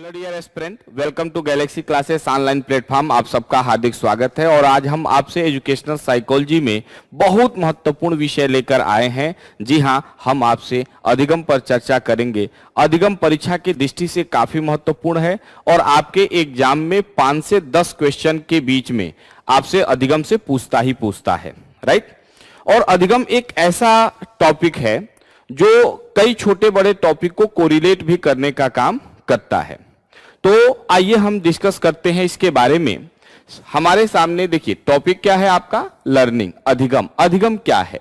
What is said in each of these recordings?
Hello dear aspirant, welcome to Galaxy Classes online platform. आप सबका हार्दिक स्वागत है और आज हम आपसे एजुकेशनल साइकोलॉजी में बहुत महत्वपूर्ण विषय लेकर आए हैं। जी हां, हम आपसे अधिगम पर चर्चा करेंगे। अधिगम परीक्षा की दृष्टि से काफी महत्वपूर्ण है और आपके एग्जाम में 5 से 10 क्वेश्चन के बीच में आपसे अधिगम से पूछता ही पूछता है, राइट। और अधिगम एक ऐसा टॉपिक है जो कई छोटे बड़े टॉपिक को कोरिलेट भी करने का काम करता है। तो आइए हम डिस्कस करते हैं इसके बारे में। हमारे सामने देखिए टॉपिक क्या है आपका, लर्निंग, अधिगम। अधिगम क्या है?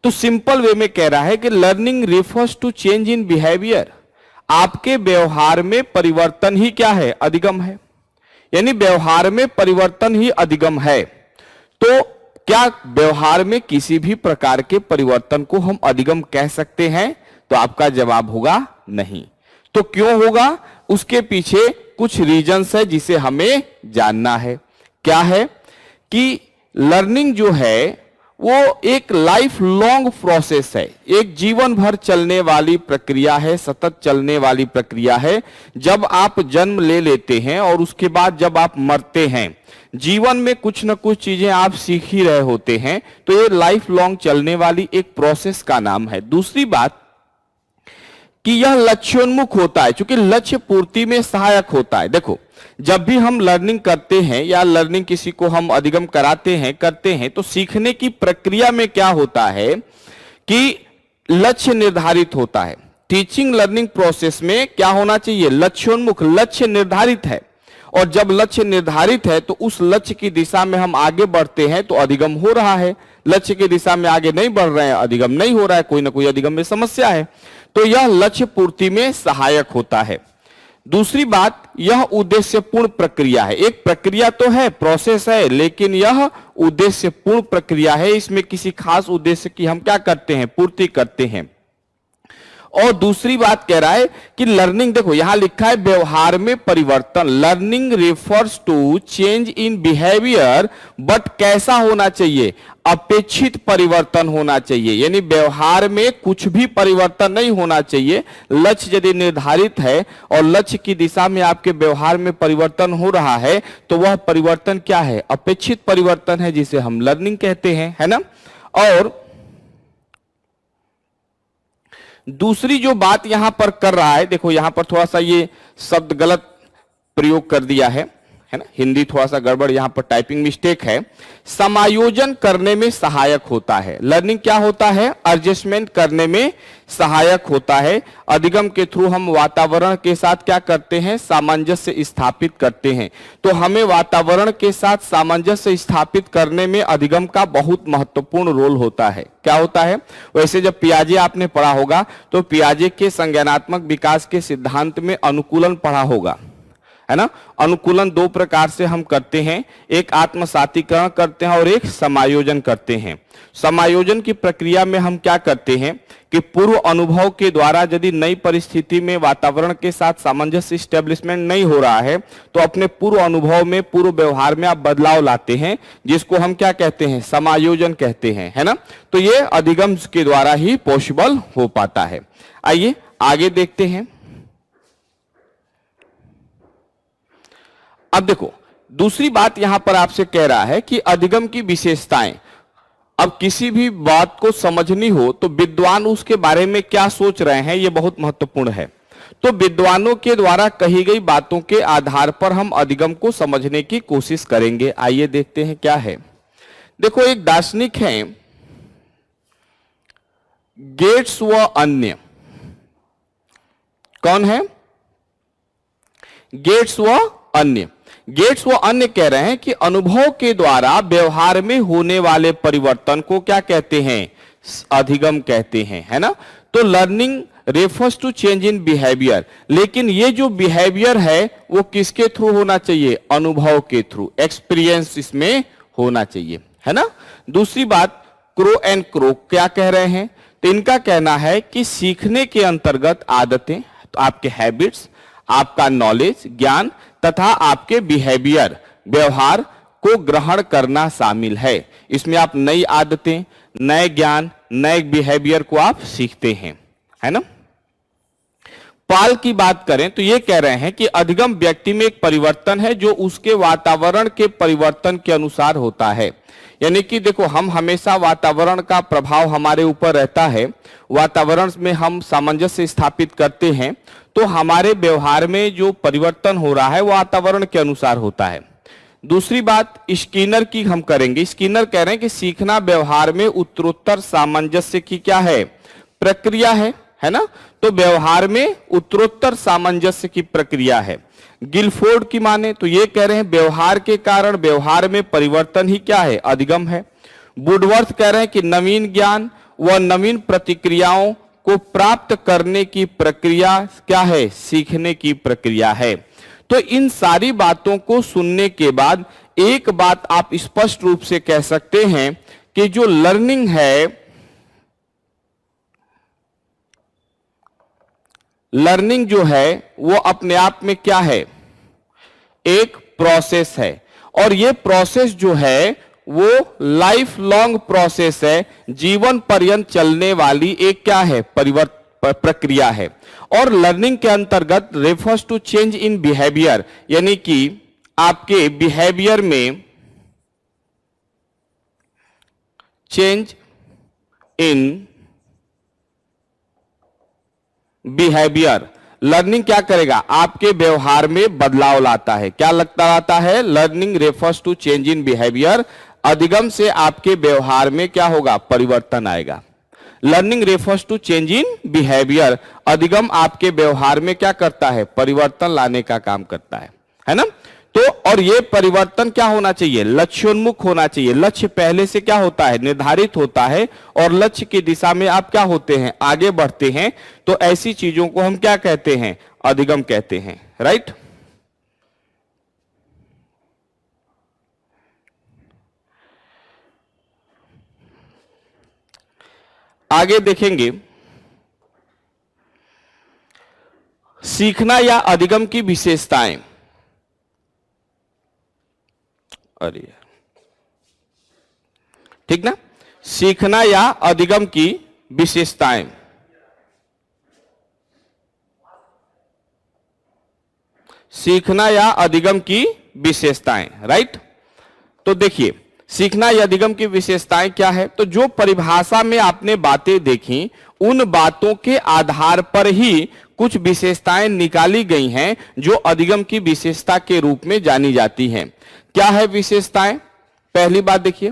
तो सिंपल वे में कह रहा है कि learning refers to change in behaviour. आपके व्यवहार में परिवर्तन ही क्या है? अधिगम है। यानी व्यवहार में परिवर्तन ही अधिगम है। तो क्या व्यवहार में किसी भी प्रकार के परिवर्तन को हम अधिगम कह सकते हैं? तो आपका जवाब होगा नहीं। तो क्यों होगा? उसके पीछे कुछ रीजंस है जिसे हमें जानना है। क्या है कि लर्निंग जो है वो एक लाइफ लॉन्ग प्रोसेस है, एक जीवन भर चलने वाली प्रक्रिया है, सतत चलने वाली प्रक्रिया है। जब आप जन्म ले लेते हैं और उसके बाद जब आप मरते हैं, जीवन में कुछ न कुछ चीजें आप सीख ही रहे होते हैं। तो ये लाइफ लॉन्ग चलने वाली एक प्रोसेस का नाम है। दूसरी बात कि यह लक्ष्योन्मुख होता है, क्योंकि लक्ष्य पूर्ति में सहायक होता है। देखो, जब भी हम लर्निंग करते हैं या लर्निंग किसी को हम अधिगम कराते हैं करते हैं, तो सीखने की प्रक्रिया में क्या होता है कि लक्ष्य निर्धारित होता है। टीचिंग लर्निंग प्रोसेस में क्या होना चाहिए? लक्ष्योन्मुख, लक्ष्य निर्धारित है। और जब लक्ष्य निर्धारित है तो उस लक्ष्य की दिशा में हम आगे बढ़ते हैं तो अधिगम हो रहा है। लक्ष्य की दिशा में आगे नहीं बढ़ रहे हैं, अधिगम नहीं हो रहा है, कोई ना कोई अधिगम में समस्या है। तो यह लक्ष्य पूर्ति में सहायक होता है। दूसरी बात, यह उद्देश्यपूर्ण प्रक्रिया है। एक प्रक्रिया तो है, प्रोसेस है, लेकिन यह उद्देश्यपूर्ण प्रक्रिया है। इसमें किसी खास उद्देश्य की हम क्या करते हैं? पूर्ति करते हैं। और दूसरी बात कह रहा है कि लर्निंग, देखो यहां लिखा है व्यवहार में परिवर्तन। Learning refers to change in behaviour, but कैसा होना चाहिए? अपेक्षित परिवर्तन होना चाहिए। यानी व्यवहार में कुछ भी परिवर्तन नहीं होना चाहिए। लक्ष्य यदि निर्धारित है और लक्ष्य की दिशा में आपके व्यवहार में परिवर्तन हो रहा है तो वह परिवर्तन क्या है? अपेक्षित परिवर्तन है, जिसे हम लर्निंग कहते हैं, है ना। और दूसरी जो बात यहां पर कर रहा है, देखो यहां पर थोड़ा सा ये शब्द गलत प्रयोग कर दिया है ना, हिंदी थोड़ा सा गड़बड़, यहां पर टाइपिंग मिस्टेक है। समायोजन करने में सहायक होता है। लर्निंग क्या होता है? एडजस्टमेंट करने में सहायक होता है। अधिगम के थ्रू हम वातावरण के साथ क्या करते हैं? सामंजस्य स्थापित करते हैं। तो हमें वातावरण के साथ सामंजस्य स्थापित करने में अधिगम का बहुत महत्वपूर्ण रोल होता है। क्या होता है? वैसे जब पियाजे आपने पढ़ा होगा तो पियाजे के संज्ञानात्मक विकास के सिद्धांत में अनुकूलन पढ़ा होगा, है ना। अनुकूलन दो प्रकार से हम करते हैं, एक आत्मसातीकरण करते हैं और एक समायोजन करते हैं। समायोजन की प्रक्रिया में हम क्या करते हैं कि पूर्व अनुभव के द्वारा यदि नई परिस्थिति में वातावरण के साथ सामंजस्य स्टेब्लिशमेंट नहीं हो रहा है तो अपने पूर्व अनुभव में, पूर्व व्यवहार में आप बदलाव लाते हैं, जिसको हम क्या कहते हैं? समायोजन कहते हैं, है ना। तो ये अधिगम के द्वारा ही पॉसिबल हो पाता है। आइए आगे देखते हैं। अब देखो, दूसरी बात यहां पर आपसे कह रहा है कि अधिगम की विशेषताएं। अब किसी भी बात को समझनी हो तो विद्वान उसके बारे में क्या सोच रहे हैं, यह बहुत महत्वपूर्ण है। तो विद्वानों के द्वारा कही गई बातों के आधार पर हम अधिगम को समझने की कोशिश करेंगे। आइए देखते हैं क्या है। देखो, एक दार्शनिक हैं गेट्स व अन्य। कौन है? गेट्स व अन्य। गेट्स वो अन्य कह रहे हैं कि अनुभव के द्वारा व्यवहार में होने वाले परिवर्तन को क्या कहते हैं? अधिगम कहते हैं, है ना। तो learning refers to change in behaviour, लेकिन ये जो बिहेवियर है वो किसके थ्रू होना चाहिए? अनुभव के थ्रू, एक्सपीरियंस इसमें होना चाहिए, है ना। दूसरी बात, क्रो एंड क्रो क्या कह रहे हैं? तो इनका कहना है कि सीखने के अंतर्गत आदतें, तो आपके हैबिट्स, आपका नॉलेज, ज्ञान तथा आपके बिहेवियर, व्यवहार को ग्रहण करना शामिल है। इसमें आप नई आदतें, नए ज्ञान, नए बिहेवियर को आप सीखते हैं, है ना। पाल की बात करें तो ये कह रहे हैं कि अधिगम व्यक्ति में एक परिवर्तन है जो उसके वातावरण के परिवर्तन के अनुसार होता है। यानी कि देखो, हम हमेशा वातावरण का प्रभाव हमारे ऊपर रहता है, वातावरण में हम सामंजस्य स्थापित करते हैं, तो हमारे व्यवहार में जो परिवर्तन हो रहा है वो वातावरण के अनुसार होता है। दूसरी बात स्किनर की हम करेंगे। स्किनर कह रहे हैं कि सीखना व्यवहार में उत्तरोत्तर सामंजस्य की क्या है, प्रक्रिया है ना। तो व्यवहार में उत्तरोत्तर सामंजस्य की प्रक्रिया है। गिलफोर्ड की माने तो ये कह रहे हैं व्यवहार के कारण व्यवहार में परिवर्तन ही क्या है, अधिगम है। वुडवर्थ कह रहे हैं कि नवीन ज्ञान व नवीन प्रतिक्रियाओं को प्राप्त करने की प्रक्रिया क्या है, सीखने की प्रक्रिया है। तो इन सारी बातों को सुनने के बाद एक बात आप स्पष्ट रूप से कह सकते हैं कि जो लर्निंग है, लर्निंग जो है वो अपने आप में क्या है, एक प्रोसेस है। और ये प्रोसेस जो है वो लाइफ लॉन्ग प्रोसेस है, जीवन पर्यंत चलने वाली एक क्या है, प्रक्रिया है। और लर्निंग के अंतर्गत refers to change in behaviour, यानी कि आपके बिहेवियर में चेंज इन बिहेवियर। लर्निंग क्या करेगा, आपके व्यवहार में बदलाव लाता है। क्या लगता लाता है, learning refers to change in behaviour. अधिगम से आपके व्यवहार में क्या होगा, परिवर्तन आएगा। Learning refers to change in behaviour. अधिगम आपके व्यवहार में क्या करता है, परिवर्तन लाने का काम करता है ना। तो और ये परिवर्तन क्या होना चाहिए, लक्ष्योन्मुख होना चाहिए। लक्ष्य पहले से क्या होता है, निर्धारित होता है, और लक्ष्य की दिशा में आप क्या होते हैं, आगे बढ़ते हैं। तो ऐसी चीजों को हम क्या कहते हैं, अधिगम कहते हैं, राइट। आगे देखेंगे सीखना या अधिगम की विशेषताएं। अरे ठीक ना, सीखना या अधिगम की विशेषताएं। सीखना या अधिगम की विशेषताएं, राइट। तो देखिए, सीखना या अधिगम की विशेषताएं क्या है, तो जो परिभाषा में आपने बातें देखी उन बातों के आधार पर ही कुछ विशेषताएं निकाली गई हैं जो अधिगम की विशेषता के रूप में जानी जाती हैं। क्या है विशेषताएं, पहली बात देखिए,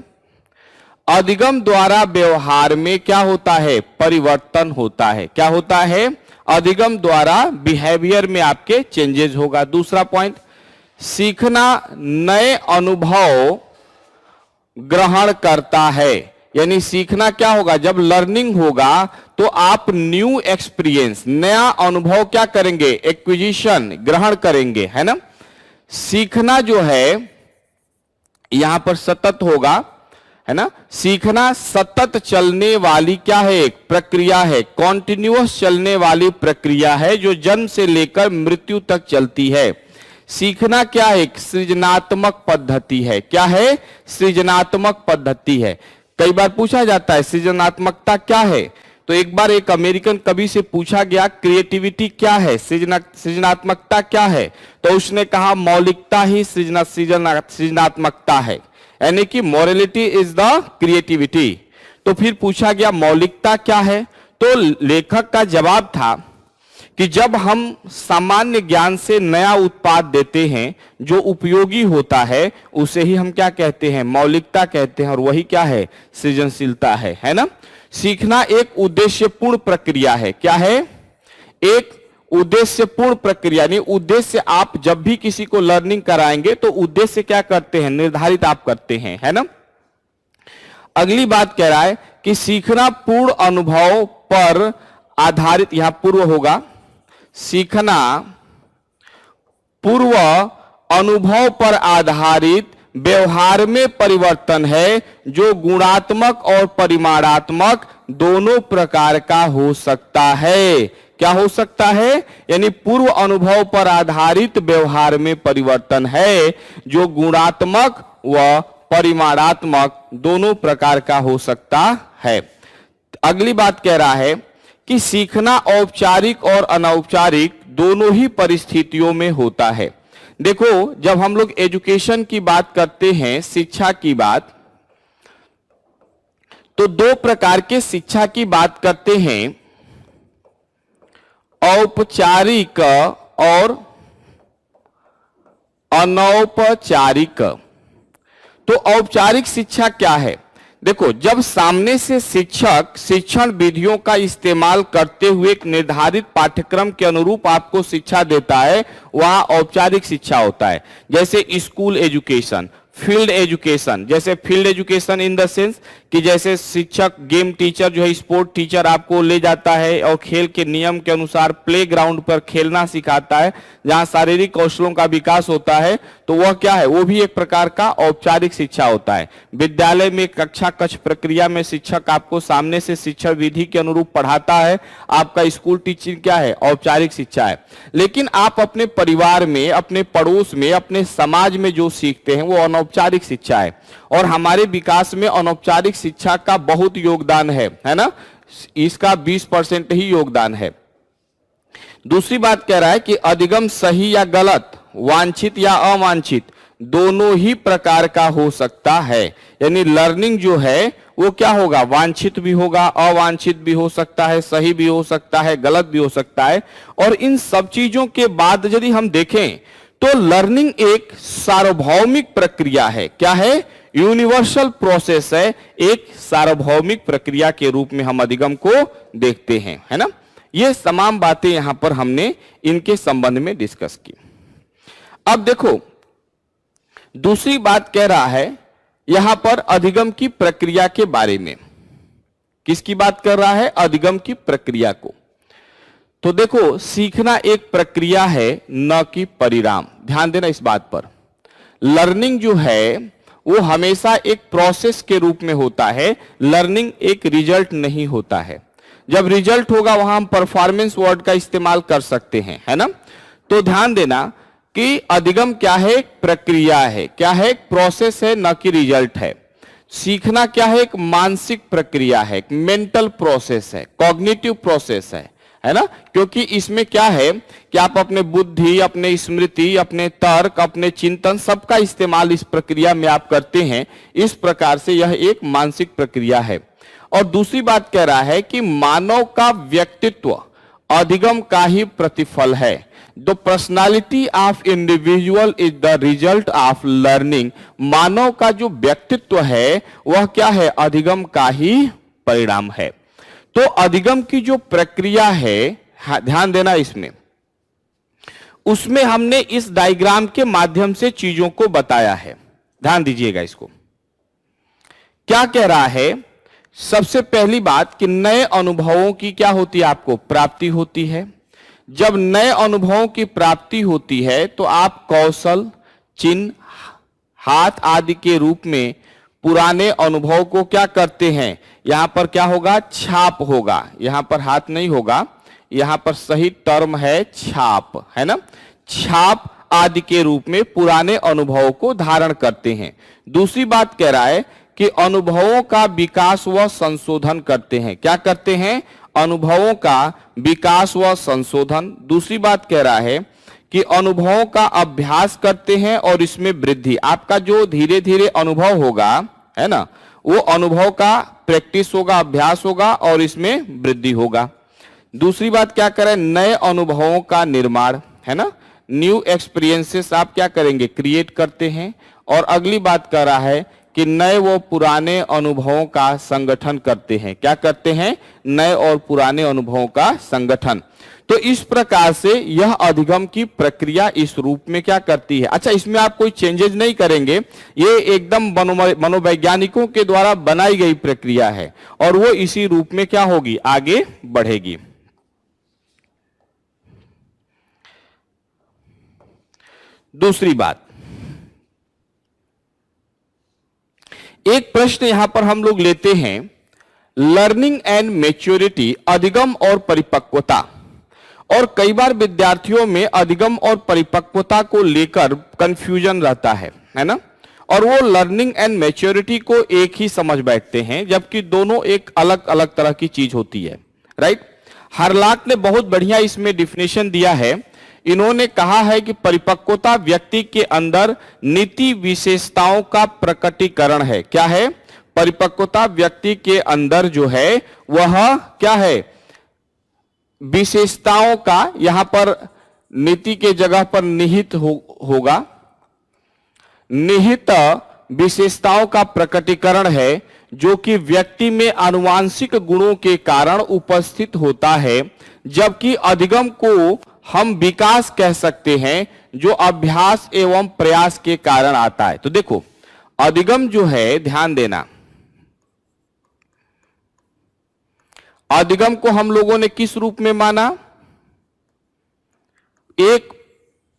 अधिगम द्वारा व्यवहार में क्या होता है, परिवर्तन होता है। क्या होता है, अधिगम द्वारा बिहेवियर में आपके चेंजेस होगा। दूसरा पॉइंट, सीखना नए अनुभव ग्रहण करता है। यानी सीखना क्या होगा, जब लर्निंग होगा तो आप न्यू एक्सपीरियंस, नया अनुभव क्या करेंगे, एक्विजिशन, ग्रहण करेंगे, है ना। सीखना जो है यहां पर सतत होगा, है ना। सीखना सतत चलने वाली क्या है, एक प्रक्रिया है, कॉन्टिन्यूअस चलने वाली प्रक्रिया है जो जन्म से लेकर मृत्यु तक चलती है। सीखना क्या है, एक सृजनात्मक पद्धति है। क्या है, सृजनात्मक पद्धति है। कई बार पूछा जाता है सृजनात्मकता क्या है, तो एक बार एक अमेरिकन कवि से पूछा गया क्रिएटिविटी क्या है, सृजनात्मकता क्या है, तो उसने कहा मौलिकता ही सृजनात्मकता है, यानी कि मोरालिटी इज द क्रिएटिविटी। तो फिर पूछा गया मौलिकता क्या है, तो लेखक का जवाब था कि जब हम सामान्य ज्ञान से नया उत्पाद देते हैं जो उपयोगी होता है उसे ही हम क्या कहते हैं, मौलिकता कहते हैं, और वही क्या है, सृजनशीलता है ना। सीखना एक उद्देश्यपूर्ण प्रक्रिया है। क्या है, एक उद्देश्यपूर्ण प्रक्रिया। यानी उद्देश्य, आप जब भी किसी को लर्निंग कराएंगे तो उद्देश्य क्या करते हैं, निर्धारित आप करते हैं, है ना। अगली बात कह रहा है कि सीखना पूर्ण अनुभव पर आधारित, यहां पूर्व होगा, सीखना पूर्व अनुभव पर आधारित व्यवहार में परिवर्तन है जो गुणात्मक और परिमाणात्मक दोनों प्रकार का हो सकता है। क्या हो सकता है, यानी पूर्व अनुभव पर आधारित व्यवहार में परिवर्तन है जो गुणात्मक व परिमाणात्मक दोनों प्रकार का हो सकता है। अगली बात कह रहा है कि सीखना औपचारिक और अनौपचारिक दोनों ही परिस्थितियों में होता है। देखो, जब हम लोग एजुकेशन की बात करते हैं, शिक्षा की बात, तो दो प्रकार के शिक्षा की बात करते हैं, औपचारिक और अनौपचारिक। तो औपचारिक शिक्षा क्या है? देखो, जब सामने से शिक्षक शिक्षण विधियों का इस्तेमाल करते हुए एक निर्धारित पाठ्यक्रम के अनुरूप आपको शिक्षा देता है, वह औपचारिक शिक्षा होता है। जैसे स्कूल एजुकेशन, फील्ड एजुकेशन। जैसे field education in the sense कि जैसे शिक्षक, गेम टीचर जो है, स्पोर्ट टीचर आपको ले जाता है और खेल के नियम के अनुसार प्ले ग्राउंड पर खेलना सिखाता है, जहां शारीरिक कौशलों का विकास होता है, तो वह क्या है? वो भी एक प्रकार का औपचारिक शिक्षा होता है। विद्यालय में कक्षा कक्ष प्रक्रिया में शिक्षक आपको सामने से शिक्षण विधि के अनुरूप पढ़ाता है, आपका स्कूल टीचिंग क्या है? औपचारिक शिक्षा है। लेकिन आप अपने परिवार में, अपने पड़ोस में, अपने समाज में जो सीखते हैं वो अनौपचारिक शिक्षा है। और हमारे विकास में अनौपचारिक शिक्षा का बहुत योगदान है ना? इसका 20% ही योगदान है। दूसरी बात कह रहा है कि अधिगम सही या गलत, वांछित या अवांछित, दोनों ही प्रकार का हो सकता है। यानी लर्निंग जो है वो क्या होगा? वांछित भी होगा, अवांछित भी हो सकता है, सही भी हो सकता है, गलत भी हो सकता है। और इन सब चीजों के बाद यदि हम देखें तो लर्निंग एक सार्वभौमिक प्रक्रिया है। क्या है? यूनिवर्सल प्रोसेस है। एक सार्वभौमिक प्रक्रिया के रूप में हम अधिगम को देखते हैं, है ना? ये तमाम बातें यहां पर हमने इनके संबंध में डिस्कस की। अब देखो, दूसरी बात कह रहा है यहां पर अधिगम की प्रक्रिया के बारे में। किसकी बात कर रहा है? अधिगम की प्रक्रिया को। तो देखो, सीखना एक प्रक्रिया है, न कि परिणाम। ध्यान देना इस बात पर। लर्निंग जो है वो हमेशा एक प्रोसेस के रूप में होता है। लर्निंग एक रिजल्ट नहीं होता है। जब रिजल्ट होगा वहां हम परफॉर्मेंस वर्ड का इस्तेमाल कर सकते हैं, है ना? तो ध्यान देना कि अधिगम क्या है? एक प्रक्रिया है। क्या है? एक प्रोसेस है, न कि रिजल्ट है। सीखना क्या है? एक मानसिक प्रक्रिया है, एक मेंटल प्रोसेस है, कॉग्निटिव प्रोसेस है ना? क्योंकि इसमें क्या है कि आप अपने बुद्धि, अपने स्मृति, अपने तर्क, अपने चिंतन, सबका इस्तेमाल इस प्रक्रिया में आप करते हैं। इस प्रकार से यह एक मानसिक प्रक्रिया है। और दूसरी बात कह रहा है कि मानव का व्यक्तित्व अधिगम का ही प्रतिफल है। The personality of individual is the result of learning. मानव का जो व्यक्तित्व है वह क्या है? अधिगम का ही परिणाम है। तो अधिगम की जो प्रक्रिया है, ध्यान देना इसमें, उसमें हमने इस डायग्राम के माध्यम से चीजों को बताया है। ध्यान दीजिएगा इसको। क्या कह रहा है? सबसे पहली बात कि नए अनुभवों की क्या होती है? आपको प्राप्ति होती है। जब नए अनुभवों की प्राप्ति होती है तो आप कौशल, चिन्ह, हाथ आदि के रूप में पुराने अनुभव को क्या करते हैं? यहां पर क्या होगा? छाप होगा। यहां पर हाथ नहीं होगा, यहां पर सही टर्म है छाप, है ना? छाप आदि के रूप में पुराने अनुभवों को धारण करते हैं। दूसरी बात कह रहा है कि अनुभवों का विकास व संशोधन करते हैं। क्या करते हैं? अनुभवों का विकास व संशोधन। दूसरी बात कह रहा है कि अनुभवों का अभ्यास करते हैं और इसमें वृद्धि। आपका जो धीरे धीरे अनुभव होगा, है ना, वो अनुभव का प्रैक्टिस होगा, अभ्यास होगा और इसमें वृद्धि होगा। दूसरी बात क्या करें? नए अनुभवों का निर्माण, है ना? न्यू एक्सपीरियंसेस आप क्या करेंगे? क्रिएट करते हैं। और अगली बात कर रहा है कि नए वो पुराने अनुभवों का संगठन करते हैं। क्या करते हैं? नए और पुराने अनुभवों का संगठन। तो इस प्रकार से यह अधिगम की प्रक्रिया इस रूप में क्या करती है। अच्छा, इसमें आप कोई चेंजेस नहीं करेंगे, ये एकदम मनोवैज्ञानिकों के द्वारा बनाई गई प्रक्रिया है और वो इसी रूप में क्या होगी? आगे बढ़ेगी। दूसरी बात, एक प्रश्न यहां पर हम लोग लेते हैं, लर्निंग एंड मैच्योरिटी, अधिगम और परिपक्वता। और कई बार विद्यार्थियों में अधिगम और परिपक्वता को लेकर कंफ्यूजन रहता है ना? और वो लर्निंग एंड मैच्योरिटी को एक ही समझ बैठते हैं, जबकि दोनों एक अलग अलग तरह की चीज होती है, राइट? हरलाक ने बहुत बढ़िया इसमें डिफिनेशन दिया है। इन्होंने कहा है कि परिपक्वता व्यक्ति के अंदर नीति विशेषताओं का प्रकटीकरण है। क्या है? परिपक्वता व्यक्ति के अंदर जो है वह क्या है? विशेषताओं का, यहां पर नीति के जगह पर निहित होगा, निहित विशेषताओं का प्रकटीकरण है जो कि व्यक्ति में आनुवांशिक गुणों के कारण उपस्थित होता है, जबकि अधिगम को हम विकास कह सकते हैं जो अभ्यास एवं प्रयास के कारण आता है। तो देखो, अधिगम जो है, ध्यान देना, अधिगम को हम लोगों ने किस रूप में माना? एक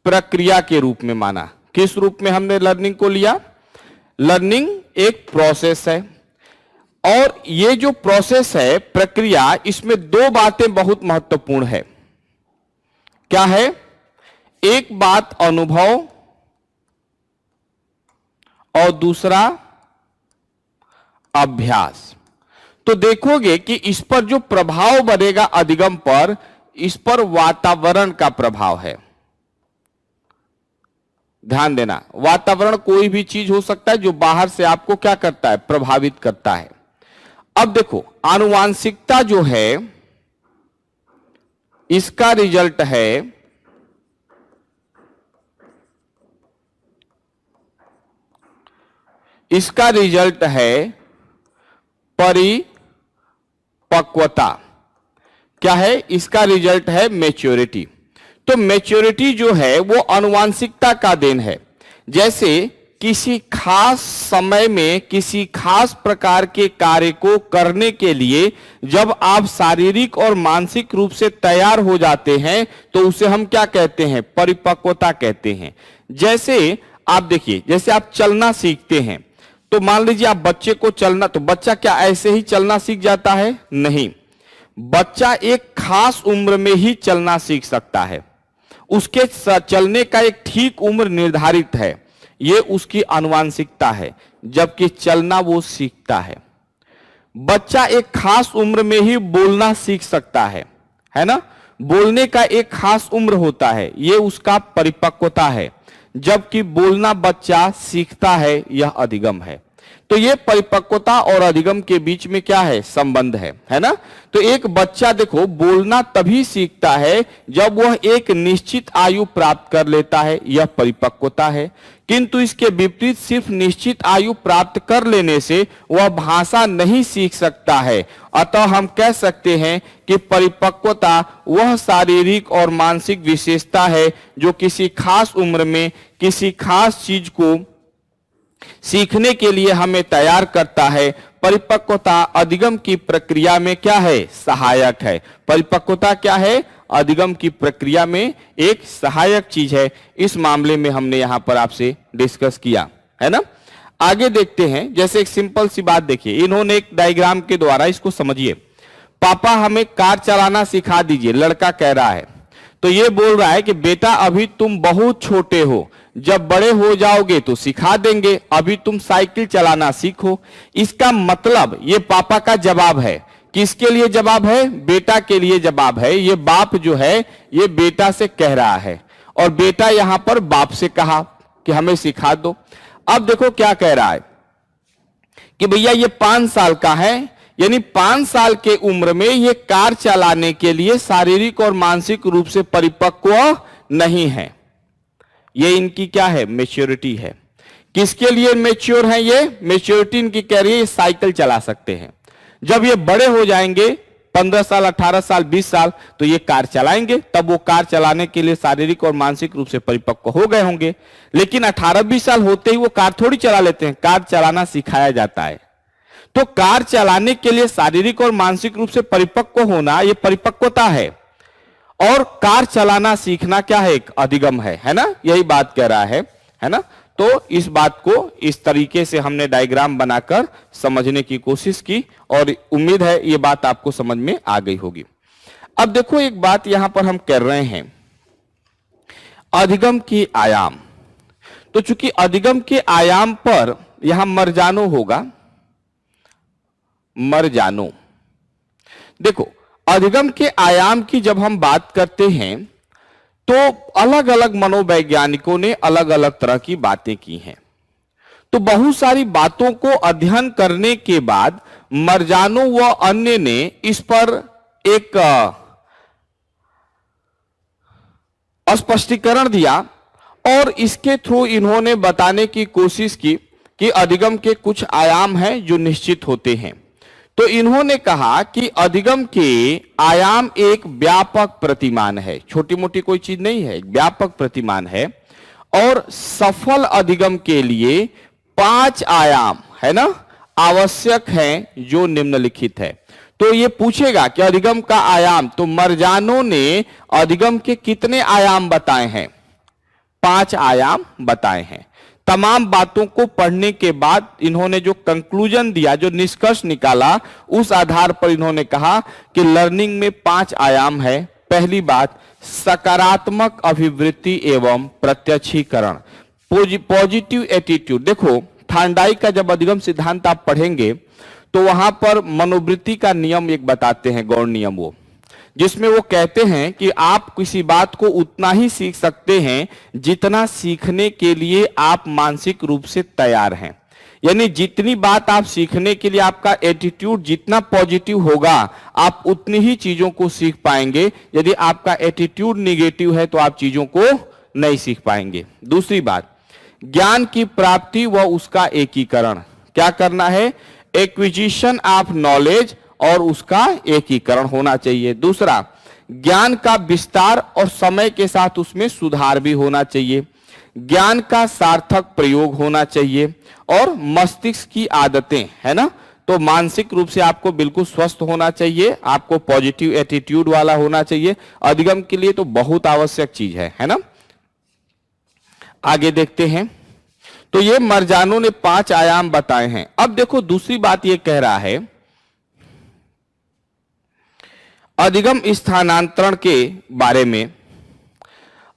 प्रक्रिया के रूप में माना। किस रूप में हमने लर्निंग को लिया? लर्निंग एक प्रोसेस है, और ये जो प्रोसेस है, प्रक्रिया, इसमें दो बातें बहुत महत्वपूर्ण है। क्या है? एक बात अनुभव और दूसरा अभ्यास। तो देखोगे कि इस पर जो प्रभाव बनेगा अधिगम पर, इस पर वातावरण का प्रभाव है। ध्यान देना, वातावरण कोई भी चीज हो सकता है जो बाहर से आपको क्या करता है? प्रभावित करता है। अब देखो, आनुवांशिकता जो है, इसका रिजल्ट है परिपक्वता। क्या है? इसका रिजल्ट है मैच्योरिटी। तो मैच्योरिटी जो है वो आनुवांशिकता का देन है। जैसे किसी खास समय में किसी खास प्रकार के कार्य को करने के लिए जब आप शारीरिक और मानसिक रूप से तैयार हो जाते हैं तो उसे हम क्या कहते हैं? परिपक्वता कहते हैं। जैसे आप देखिए, जैसे आप चलना सीखते हैं, तो मान लीजिए आप बच्चे को चलना, तो बच्चा क्या ऐसे ही चलना सीख जाता है? नहीं, बच्चा एक खास उम्र में ही चलना सीख सकता है। उसके चलने का एक ठीक उम्र निर्धारित है, ये उसकी आनुवांशिकता है, जबकि चलना वो सीखता है। बच्चा एक खास उम्र में ही बोलना सीख सकता है ना? बोलने का एक खास उम्र होता है, ये उसका परिपक्वता है, जबकि बोलना बच्चा सीखता है, यह अधिगम है। तो ये परिपक्वता और अधिगम के बीच में क्या है? संबंध है ना? तो एक बच्चा देखो बोलना तभी सीखता है जब वह एक निश्चित आयु प्राप्त कर लेता है, यह परिपक्वता है। किंतु इसके विपरीत सिर्फ निश्चित आयु प्राप्त कर लेने से वह भाषा नहीं सीख सकता है। अतः हम कह सकते हैं कि परिपक्वता वह शारीरिक और मानसिक विशेषता है जो किसी खास उम्र में किसी खास चीज को सीखने के लिए हमें तैयार करता है। परिपक्वता अधिगम की प्रक्रिया में क्या है? सहायक है। परिपक्वता क्या है? अधिगम की प्रक्रिया में एक सहायक चीज है। इस मामले में हमने यहां पर आपसे डिस्कस किया है ना। आगे देखते हैं, जैसे एक सिंपल सी बात देखिए, इन्होंने एक डायग्राम के द्वारा इसको समझिए। पापा हमें कार चलाना सिखा दीजिए, लड़का कह रहा है। तो ये बोल रहा है कि बेटा अभी तुम बहुत छोटे हो, जब बड़े हो जाओगे तो सिखा देंगे, अभी तुम साइकिल चलाना सीखो। इसका मतलब ये पापा का जवाब है। किसके लिए जवाब है? बेटा के लिए जवाब है। ये बाप जो है ये बेटा से कह रहा है, और बेटा यहां पर बाप से कहा कि हमें सिखा दो। अब देखो क्या कह रहा है कि भैया ये 5 साल का है, यानी 5 साल के उम्र में ये कार चलाने के लिए शारीरिक और मानसिक रूप से परिपक्व नहीं है। ये इनकी क्या है? मैच्योरिटी है। किसके लिए मैच्योर है? ये मैच्योरिटी इनकी कह रही है ये साइकिल चला सकते हैं। जब ये बड़े हो जाएंगे 15 साल 18 साल 20 साल तो ये कार चलाएंगे, तब वो कार चलाने के लिए शारीरिक और मानसिक रूप से परिपक्व हो गए होंगे। लेकिन 18-20 साल होते ही वो कार थोड़ी चला लेते हैं, कार चलाना सिखाया जाता है। तो कार चलाने के लिए शारीरिक और मानसिक रूप से परिपक्व होना ये परिपक्वता है, और कार चलाना सीखना क्या है? एक अधिगम है ना। यही बात कह रहा है ना। तो इस बात को इस तरीके से हमने डायग्राम बनाकर समझने की कोशिश की, और उम्मीद है ये बात आपको समझ में आ गई होगी। अब देखो एक बात यहां पर हम कर रहे हैं, अधिगम की आयाम। तो चूंकि अधिगम के आयाम पर यहां मर जानो होगा, मर जानो। देखो अधिगम के आयाम की जब हम बात करते हैं तो अलग अलग मनोवैज्ञानिकों ने अलग अलग तरह की बातें की हैं। तो बहुत सारी बातों को अध्ययन करने के बाद मरजानो व अन्य ने इस पर एक स्पष्टीकरण दिया और इसके थ्रू इन्होंने बताने की कोशिश की कि अधिगम के कुछ आयाम हैं जो निश्चित होते हैं। तो इन्होंने कहा कि अधिगम के आयाम एक व्यापक प्रतिमान है, छोटी मोटी कोई चीज नहीं है, एक व्यापक प्रतिमान है और सफल अधिगम के लिए 5 आयाम है ना आवश्यक हैं जो निम्नलिखित है। तो ये पूछेगा कि अधिगम का आयाम, तो मरजानो ने अधिगम के कितने आयाम बताए हैं? 5 आयाम बताए हैं। तमाम बातों को पढ़ने के बाद इन्होंने जो कंक्लूजन दिया, जो निष्कर्ष निकाला, उस आधार पर इन्होंने कहा कि लर्निंग में 5 आयाम है। पहली बात, सकारात्मक अभिवृत्ति एवं प्रत्यक्षीकरण, पॉजिटिव एटीट्यूड। देखो थांडाई का जब अधिगम सिद्धांत आप पढ़ेंगे तो वहां पर मनोवृत्ति का नियम एक बताते हैं, गौण नियम, वो जिसमें वो कहते हैं कि आप किसी बात को उतना ही सीख सकते हैं जितना सीखने के लिए आप मानसिक रूप से तैयार हैं। यानी जितनी बात आप सीखने के लिए आपका एटीट्यूड जितना पॉजिटिव होगा आप उतनी ही चीजों को सीख पाएंगे। यदि आपका एटीट्यूड निगेटिव है तो आप चीजों को नहीं सीख पाएंगे। दूसरी बात, ज्ञान की प्राप्ति व उसका एकीकरण, क्या करना है? एक्विजिशन ऑफ नॉलेज और उसका एकीकरण होना चाहिए। दूसरा, ज्ञान का विस्तार और समय के साथ उसमें सुधार भी होना चाहिए। ज्ञान का सार्थक प्रयोग होना चाहिए और मस्तिष्क की आदतें, है ना, तो मानसिक रूप से आपको बिल्कुल स्वस्थ होना चाहिए, आपको पॉजिटिव एटीट्यूड वाला होना चाहिए। अधिगम के लिए तो बहुत आवश्यक चीज है ना। आगे देखते हैं। तो ये मरजानो ने 5 आयाम बताए हैं। अब देखो दूसरी बात ये कह रहा है, अधिगम स्थानांतरण के बारे में।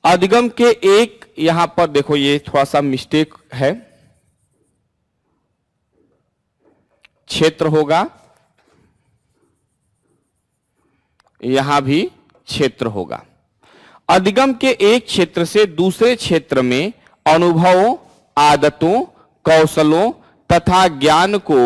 अधिगम के एक, यहां पर देखो ये थोड़ा सा मिस्टेक है, क्षेत्र होगा, यहां भी क्षेत्र होगा। अधिगम के एक क्षेत्र से दूसरे क्षेत्र में अनुभवों, आदतों, कौशलों तथा ज्ञान को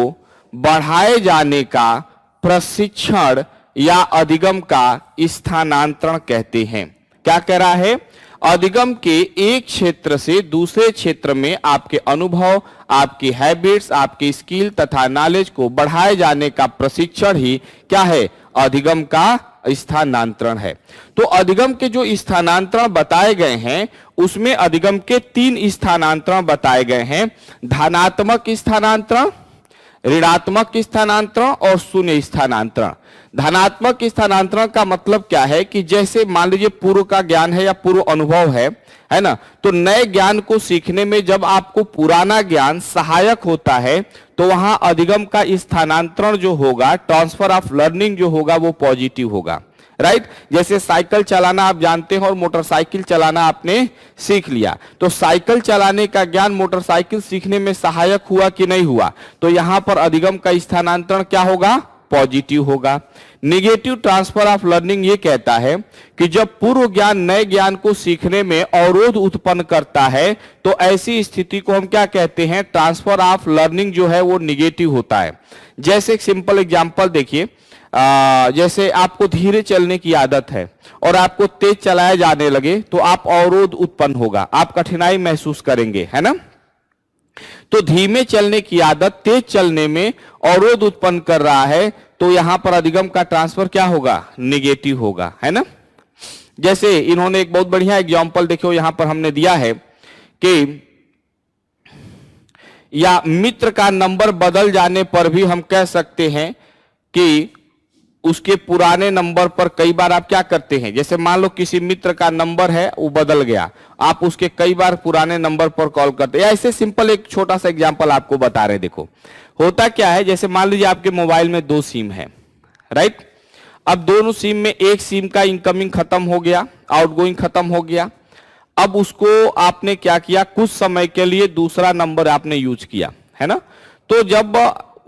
बढ़ाए जाने का प्रशिक्षण या अधिगम का स्थानांतरण कहते हैं। क्या कह रहा है? अधिगम के एक क्षेत्र से दूसरे क्षेत्र में आपके अनुभव, आपकी हैबिट्स, आपकी स्किल तथा नॉलेज को बढ़ाए जाने का प्रशिक्षण ही क्या है? अधिगम का स्थानांतरण है। तो अधिगम के जो स्थानांतरण बताए गए हैं उसमें अधिगम के 3 स्थानांतरण बताए गए हैं, धनात्मक स्थानांतरण, ऋणात्मक स्थानांतरण और शून्य स्थानांतरण। धनात्मक स्थानांतरण का मतलब क्या है कि जैसे मान लीजिए पूर्व का ज्ञान है या पूर्व अनुभव है ना, तो नए ज्ञान को सीखने में जब आपको पुराना ज्ञान सहायक होता है तो वहां अधिगम का स्थानांतरण जो होगा, ट्रांसफर ऑफ लर्निंग जो होगा वो पॉजिटिव होगा, राइट। जैसे साइकिल चलाना आप जानते हो और मोटरसाइकिल चलाना आपने सीख लिया, तो साइकिल चलाने का ज्ञान मोटरसाइकिल सीखने में सहायक हुआ कि नहीं हुआ? तो यहां पर अधिगम का स्थानांतरण क्या होगा? पॉजिटिव होगा। निगेटिव ट्रांसफर ऑफ लर्निंग ये कहता है कि जब पूर्व ज्ञान नए ज्ञान को सीखने में अवरोध उत्पन्न करता है तो ऐसी स्थिति को हम क्या कहते हैं? ट्रांसफर ऑफ लर्निंग जो है वो निगेटिव होता है। जैसे एक सिंपल एग्जांपल देखिए, जैसे आपको धीरे चलने की आदत है और आपको तेज चलाए जाने लगे तो आप अवरोध उत्पन्न होगा, आप कठिनाई महसूस करेंगे, है ना। तो धीमे चलने की आदत तेज चलने में अवरोध उत्पन्न कर रहा है, तो यहां पर अधिगम का ट्रांसफर क्या होगा? निगेटिव होगा, है ना। जैसे इन्होंने एक बहुत बढ़िया एग्जांपल देखो यहां पर हमने दिया है कि या मित्र का नंबर बदल जाने पर भी हम कह सकते हैं कि उसके पुराने नंबर पर कई बार आप क्या करते हैं, जैसे मान लो किसी मित्र का नंबर है वो बदल गया, आप उसके कई बार पुराने नंबर पर कॉल करते हैं। ऐसे सिंपल एक छोटा सा एग्जांपल आपको बता रहे, देखो होता क्या है, जैसे मान लीजिए आपके मोबाइल में 2 सिम है, राइट। अब दोनों सिम में एक सिम का इनकमिंग खत्म हो गया, आउटगोइंग खत्म हो गया। अब उसको आपने क्या किया, कुछ समय के लिए दूसरा नंबर आपने यूज किया, है ना। तो जब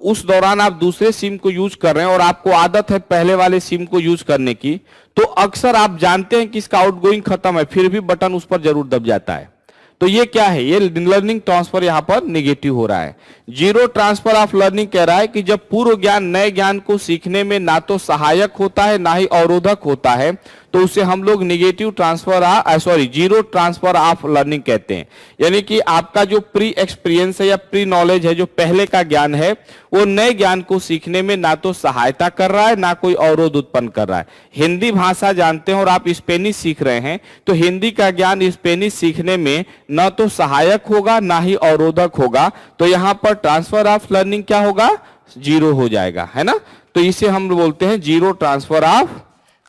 उस दौरान आप दूसरे सिम को यूज कर रहे हैं और आपको आदत है पहले वाले सिम को यूज करने की, तो अक्सर आप जानते हैं कि इसका आउटगोइंग खत्म है, फिर भी बटन उस पर जरूर दब जाता है। तो ये क्या है, ये लर्निंग ट्रांसफर यहां पर निगेटिव हो रहा है। जीरो ट्रांसफर ऑफ लर्निंग कह रहा है कि जब पूर्व ज्ञान नए ज्ञान को सीखने में ना तो सहायक होता है ना ही अवरोधक होता है, तो उसे हम लोग negative transfer zero transfer of learning कहते हैं। यानी कि आपका जो प्री एक्सपीरियंस है या प्री नॉलेज है, जो पहले का ज्ञान है, वो नए ज्ञान को सीखने में ना तो सहायता कर रहा है ना कोई अवरोध उत्पन्न कर रहा है। हिंदी भाषा जानते हैं और आप स्पेनिश सीख रहे हैं, तो हिंदी का ज्ञान स्पेनिश सीखने में ना तो सहायक होगा ना ही अवरोधक होगा, तो यहां पर ट्रांसफर ऑफ लर्निंग क्या होगा, जीरो हो जाएगा, है ना। तो इसे हम बोलते हैं zero transfer of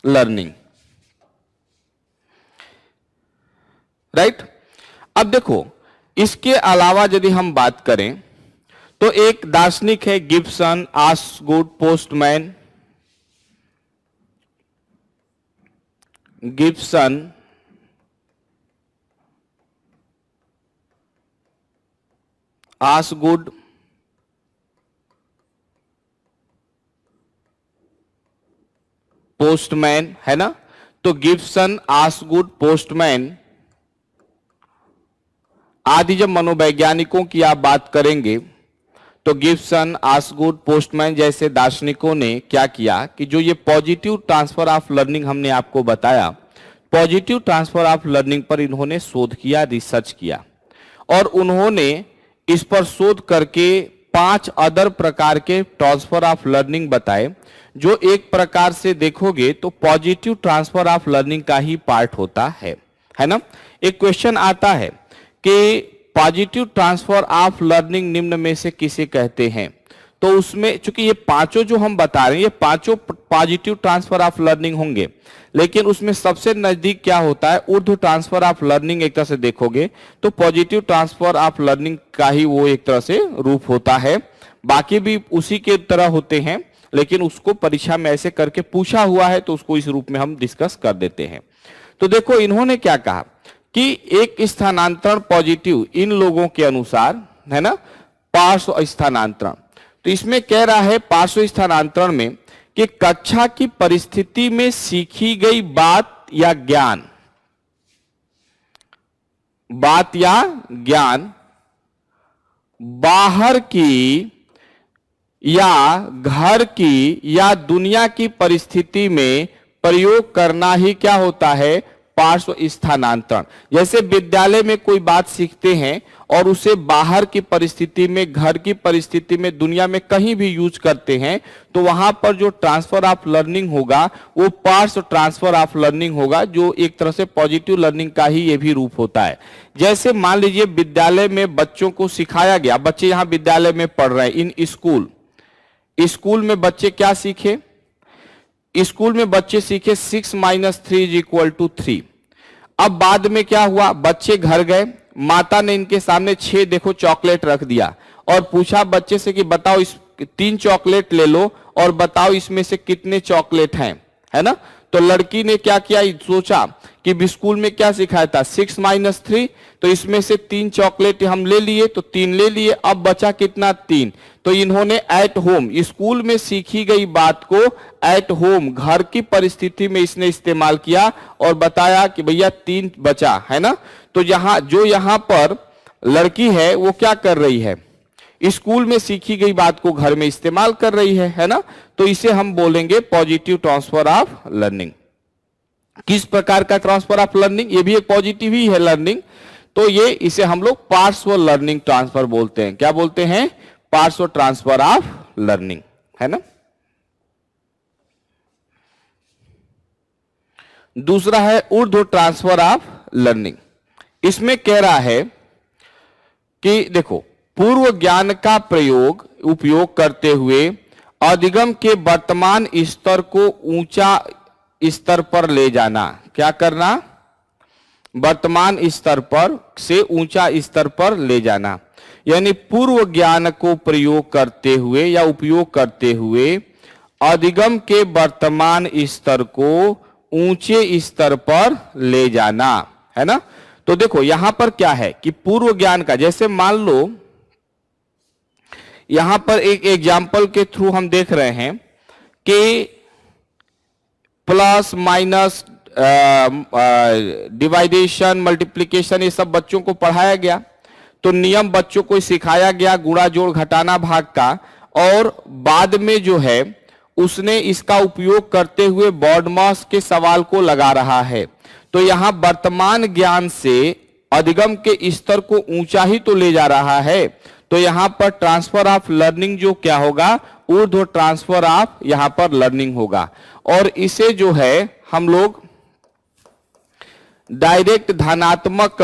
learning, right. अब देखो, इसके अलावा यदि हम बात करें तो एक दार्शनिक है गिब्सन, ऑसगुड, पोस्टमैन, गिब्सन, ऑसगुड, पोस्टमैन, है ना। तो गिब्सन, ऑसगुड, पोस्टमैन आदि जब मनोवैज्ञानिकों की आप बात करेंगे तो गिब्सन, ऑसगुड, पोस्टमैन जैसे दार्शनिकों ने क्या किया कि जो ये पॉजिटिव ट्रांसफर ऑफ लर्निंग हमने आपको बताया, पॉजिटिव ट्रांसफर ऑफ लर्निंग पर इन्होंने शोध किया, रिसर्च किया, और उन्होंने इस पर शोध करके 5 अदर प्रकार के ट्रांसफर ऑफ लर्निंग बताए, जो एक प्रकार से देखोगे तो पॉजिटिव ट्रांसफर ऑफ लर्निंग का ही पार्ट होता है ना। एक क्वेश्चन आता है कि पॉजिटिव ट्रांसफर ऑफ लर्निंग निम्न में से किसे कहते हैं, तो उसमें चूंकि ये पांचों जो हम बता रहे हैं ये पांचों पॉजिटिव ट्रांसफर ऑफ लर्निंग होंगे, लेकिन उसमें सबसे नजदीक क्या होता है, ऊर्ध्व ट्रांसफर ऑफ लर्निंग एक तरह से देखोगे तो पॉजिटिव ट्रांसफर ऑफ लर्निंग का ही वो एक तरह से रूप होता है। बाकी भी उसी के तरह होते हैं, लेकिन उसको परीक्षा में ऐसे करके पूछा हुआ है तो उसको इस रूप में हम डिस्कस कर देते हैं। तो देखो इन्होंने क्या कहा कि एक स्थानांतरण पॉजिटिव इन लोगों के अनुसार, है ना, पार्श्व स्थानांतरण। तो इसमें कह रहा है पार्श्व स्थानांतरण में कि कक्षा की परिस्थिति में सीखी गई बात या ज्ञान बाहर की या घर की या दुनिया की परिस्थिति में प्रयोग करना ही क्या होता है, पार्श्व स्थानांतरण। जैसे विद्यालय में कोई बात सीखते हैं और उसे बाहर की परिस्थिति में, घर की परिस्थिति में, दुनिया में कहीं भी यूज करते हैं, तो वहां पर जो ट्रांसफर ऑफ लर्निंग होगा वो पार्श्व ट्रांसफर ऑफ लर्निंग होगा, जो एक तरह से पॉजिटिव लर्निंग का ही ये भी रूप होता है। जैसे मान लीजिए विद्यालय में बच्चों को सिखाया गया, बच्चे यहां विद्यालय में पढ़ रहे हैं, इन स्कूल में बच्चे क्या सीखे, स्कूल में बच्चे सीखे 6 - 3 = 3। अब बाद में क्या हुआ, बच्चे घर गए, माता ने इनके सामने 6 देखो चॉकलेट रख दिया और पूछा बच्चे से कि बताओ इस 3 चॉकलेट ले लो और बताओ इसमें से कितने चॉकलेट हैं, है ना। तो लड़की ने क्या किया, सोचा कि स्कूल में क्या सिखाया था 6 - 3, तो इसमें से 3 चॉकलेट हम ले लिए, तो 3 ले लिए, अब बचा कितना, 3। तो इन्होंने एट होम, स्कूल में सीखी गई बात को एट होम, घर की परिस्थिति में इसने इस्तेमाल किया और बताया कि भैया 3 बचा, है ना। तो यहां पर लड़की है वो क्या कर रही है, स्कूल में सीखी गई बात को घर में इस्तेमाल कर रही है ना। तो इसे हम बोलेंगे पॉजिटिव ट्रांसफर ऑफ लर्निंग। किस प्रकार का ट्रांसफर ऑफ लर्निंग, ये भी एक पॉजिटिव ही है लर्निंग, तो इसे हम लोग पार्श्व लर्निंग ट्रांसफर बोलते हैं। क्या बोलते हैं, पार्श्व ट्रांसफर ऑफ लर्निंग, है ना। दूसरा है ऊर्ध्व ट्रांसफर ऑफ लर्निंग। इसमें कह रहा है कि देखो पूर्व ज्ञान का उपयोग करते हुए अधिगम के वर्तमान स्तर को ऊंचा स्तर पर ले जाना। क्या करना, वर्तमान स्तर पर से ऊंचा स्तर पर ले जाना, यानी पूर्व ज्ञान को प्रयोग करते हुए या उपयोग करते हुए अधिगम के वर्तमान स्तर को ऊंचे स्तर पर ले जाना, है ना। तो देखो यहां पर क्या है कि पूर्व ज्ञान का, जैसे मान लो यहां पर एक एग्जाम्पल के थ्रू हम देख रहे हैं कि प्लस माइनस डिवाइडेशन मल्टीप्लिकेशन ये सब बच्चों को पढ़ाया गया, तो नियम बच्चों को सिखाया गया गुणा जोड़ घटाना भाग का, और बाद में जो है उसने इसका उपयोग करते हुए बॉडमास के सवाल को लगा रहा है। तो यहां वर्तमान ज्ञान से अधिगम के स्तर को ऊंचा ही तो ले जा रहा है। तो यहां पर ट्रांसफर ऑफ लर्निंग जो क्या होगा, ऊर्ध्व ट्रांसफर ऑफ यहां पर लर्निंग होगा, और इसे जो है हम लोग डायरेक्ट धनात्मक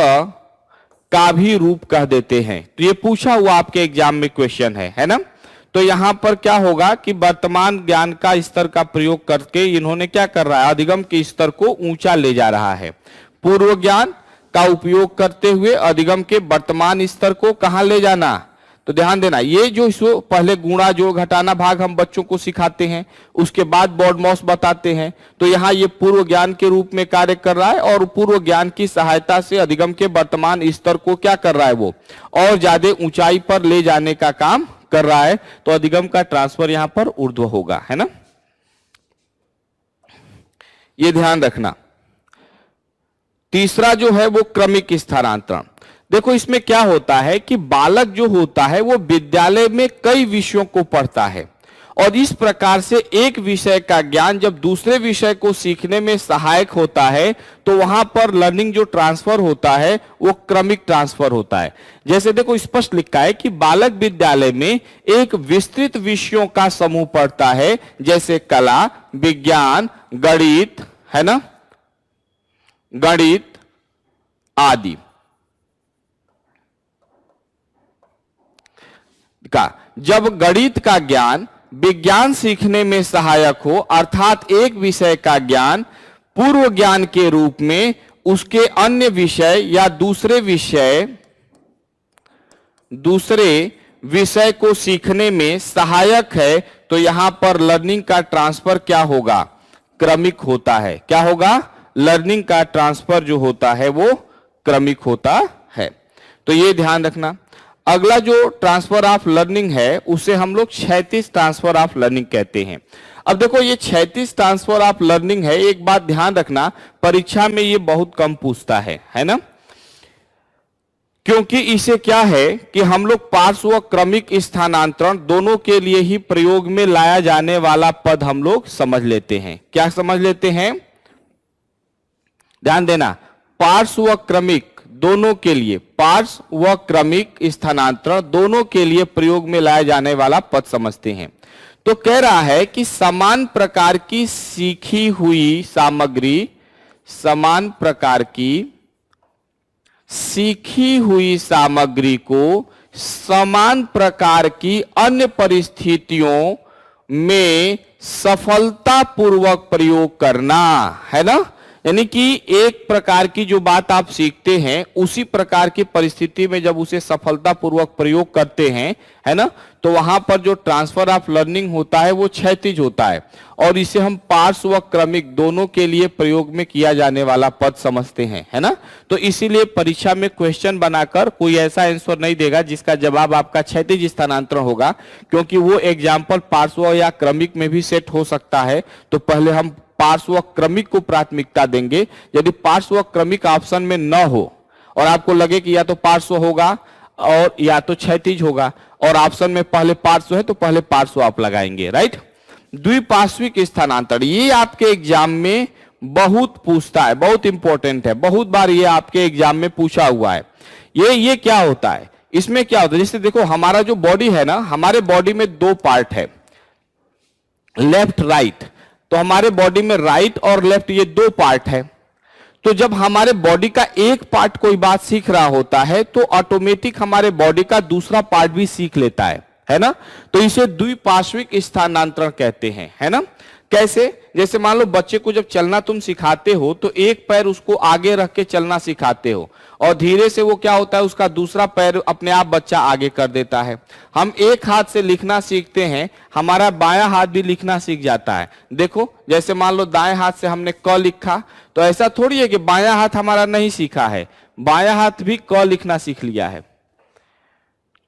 का भी रूप कह देते हैं। तो ये पूछा हुआ आपके एग्जाम में क्वेश्चन है ना। तो यहां पर क्या होगा कि वर्तमान ज्ञान का स्तर का प्रयोग करके इन्होंने क्या कर रहा है, अधिगम के स्तर को ऊंचा ले जा रहा है। पूर्व ज्ञान का उपयोग करते हुए अधिगम के वर्तमान स्तर को कहां ले जाना, तो ध्यान देना, ये जो इसको पहले गुणा जोड़ घटाना भाग हम बच्चों को सिखाते हैं, उसके बाद बॉडमास बताते हैं। तो यहाँ ये पूर्व ज्ञान के रूप में कार्य कर रहा है, और पूर्व ज्ञान की सहायता से अधिगम के वर्तमान स्तर को क्या कर रहा है, वो और ज्यादा ऊंचाई पर ले जाने का काम कर रहा है। तो अधिगम का ट्रांसफर यहां पर ऊर्ध्व होगा, है ना, ये ध्यान रखना। तीसरा जो है वो क्रमिक स्थानांतरण। देखो इसमें क्या होता है कि बालक जो होता है वो विद्यालय में कई विषयों को पढ़ता है, और इस प्रकार से एक विषय का ज्ञान जब दूसरे विषय को सीखने में सहायक होता है, तो वहां पर लर्निंग जो ट्रांसफर होता है वो क्रमिक ट्रांसफर होता है। जैसे देखो स्पष्ट लिखा है कि बालक विद्यालय में एक विस्तृत विषयों का समूह पढ़ता है, जैसे कला, विज्ञान, गणित, है ना, गणित आदि का। जब गणित का ज्ञान विज्ञान सीखने में सहायक हो, अर्थात एक विषय का ज्ञान पूर्व ज्ञान के रूप में उसके अन्य विषय या दूसरे विषय को सीखने में सहायक है, तो यहां पर लर्निंग का ट्रांसफर क्या होगा, क्रमिक होता है। क्या होगा, लर्निंग का ट्रांसफर जो होता है वो क्रमिक होता है। तो ये ध्यान रखना। अगला जो ट्रांसफर ऑफ लर्निंग है उसे हम लोग क्षैतिज ट्रांसफर ऑफ लर्निंग कहते हैं। अब देखो ये क्षैतिज ट्रांसफर ऑफ लर्निंग है, एक बात ध्यान रखना, परीक्षा में ये बहुत कम पूछता है ना, क्योंकि इसे क्या है कि हम लोग पार्श्व व क्रमिक स्थानांतरण दोनों के लिए ही प्रयोग में लाया जाने वाला पद हम लोग समझ लेते हैं। क्या समझ लेते हैं, ध्यान देना, पार्श्व व क्रमिक दोनों के लिए, पार्श्व व क्रमिक स्थानांतरण दोनों के लिए प्रयोग में लाया जाने वाला पद समझते हैं। तो कह रहा है कि समान प्रकार की सीखी हुई सामग्री, समान प्रकार की सीखी हुई सामग्री को समान प्रकार की अन्य परिस्थितियों में सफलतापूर्वक प्रयोग करना, है ना। यानी कि एक प्रकार की जो बात आप सीखते हैं उसी प्रकार की परिस्थिति में जब उसे सफलतापूर्वक प्रयोग करते हैं, है ना, तो वहां पर जो ट्रांसफर ऑफ लर्निंग होता है वो क्षैतिज होता है, और इसे हम पार्श्व व क्रमिक दोनों के लिए प्रयोग में किया जाने वाला पद समझते हैं, है ना। तो इसीलिए परीक्षा में क्वेश्चन बनाकर कोई ऐसा आंसर नहीं देगा जिसका जवाब आपका क्षैतिज स्थानांतरण होगा, क्योंकि वो एग्जाम्पल पार्श्व या क्रमिक में भी सेट हो सकता है। तो पहले हम पार्श्व क्रमिक को प्राथमिकता देंगे। यदि पार्श्व क्रमिक ऑप्शन में न हो और आपको लगे कि या तो पार्श्व होगा और या तो क्षैतिज होगा, और ऑप्शन में पहले पार्श्व है तो पहले पार्श्व आप लगाएंगे, राइट। द्विपार्श्विक स्थानांतरण, ये आपके एग्जाम में बहुत पूछता है, बहुत इंपॉर्टेंट है, बहुत बार ये आपके एग्जाम में पूछा हुआ है। ये क्या होता है, इसमें क्या होता है, जैसे देखो हमारा जो बॉडी है ना, हमारे बॉडी में दो पार्ट है, लेफ्ट राइट। तो हमारे बॉडी में राइट और लेफ्ट ये दो पार्ट है। तो जब हमारे बॉडी का एक पार्ट कोई बात सीख रहा होता है तो ऑटोमेटिक हमारे बॉडी का दूसरा पार्ट भी सीख लेता है ना। तो इसे द्विपार्श्विक स्थानांतरण कहते हैं, है ना। कैसे, जैसे मान लो बच्चे को जब चलना तुम सिखाते हो तो एक पैर उसको आगे रख के चलना सिखाते हो, और धीरे से वो क्या होता है, उसका दूसरा पैर अपने आप बच्चा आगे कर देता है। हम एक हाथ से लिखना सीखते हैं, हमारा बायां हाथ भी लिखना सीख जाता है। देखो जैसे मान लो दाएं हाथ से हमने क लिखा, तो ऐसा थोड़ी है कि बायां हाथ हमारा नहीं सीखा है, बायां हाथ भी क लिखना सीख लिया है।